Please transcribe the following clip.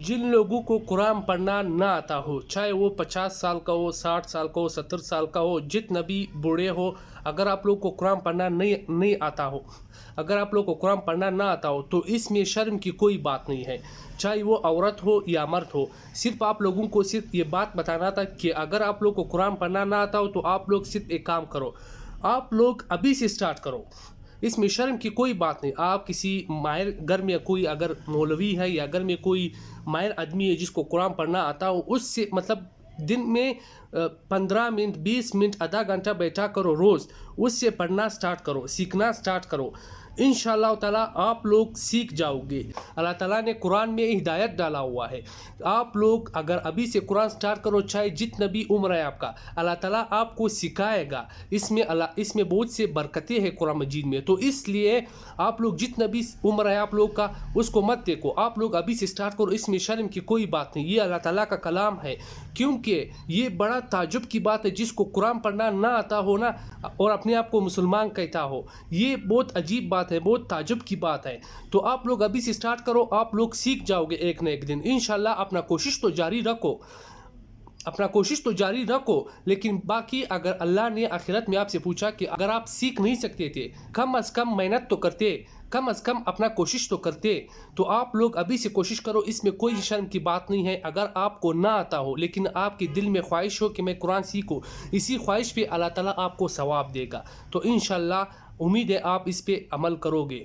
जिन लोगों को कुरान पढ़ना ना आता हो, चाहे वो 50 साल का हो, 60 साल का हो, 70 साल का हो, जितना भी बूढ़े हो, अगर आप लोग को कुरान पढ़ना नहीं आता हो, अगर आप लोग को कुरान पढ़ना ना आता हो तो इसमें शर्म की कोई बात नहीं है, चाहे वो औरत हो या मर्द हो। सिर्फ आप लोगों को सिर्फ ये बात बताना था कि अगर आप लोग को कुरान पढ़ना ना आता हो तो आप लोग सिर्फ एक काम करो, आप लोग अभी से स्टार्ट करो। इसमें शर्म की कोई बात नहीं। आप किसी माहिर घर में कोई अगर मौलवी है या घर में कोई माहिर आदमी है जिसको कुरान पढ़ना आता हो, उससे मतलब दिन में 15 मिनट 20 मिनट आधा घंटा बैठा करो रोज़, उससे पढ़ना स्टार्ट करो, सीखना स्टार्ट करो। इंशाअल्लाह ताला आप लोग सीख जाओगे। अल्लाह ताला ने कुरान में हिदायत डाला हुआ है। आप लोग अगर अभी से कुरान स्टार्ट करो, चाहे जितना भी उम्र है आपका, अल्लाह ताला आपको सिखाएगा। इसमें बहुत से बरकतें हैं कुरान मजीद में। तो इसलिए आप लोग जितना भी उम्र है आप लोग का, उसको मत देखो, आप लोग अभी से स्टार्ट करो। इसमें शर्म की कोई बात नहीं, ये अल्लाह ताला का कलाम है। क्योंकि ये बड़ा ताजुब की बात है, जिसको कुरान पढ़ना ना आता हो ना और अपने आप को मुसलमान कहता हो, ये बहुत अजीब बात है, बहुत ताजुब की बात है। तो आप लोग अभी से स्टार्ट करो, आप लोग सीख जाओगे एक न एक दिन इंशाल्लाह। अपना कोशिश तो जारी रखो, अपना कोशिश तो जारी रखो। लेकिन बाकी अगर अल्लाह ने आखिरत में आपसे पूछा कि अगर आप सीख नहीं सकते थे, कम अज़ कम मेहनत तो करते, कम अज़ कम अपना कोशिश तो करते, तो आप लोग अभी से कोशिश करो। इसमें कोई शर्म की बात नहीं है। अगर आपको ना आता हो लेकिन आपके दिल में ख्वाहिश हो कि मैं कुरान सीखूं, इसी ख्वाहिश पे अल्लाह ताला आपको सवाब देगा। तो इंशाल्लाह उम्मीद है आप इस पे अमल करोगे।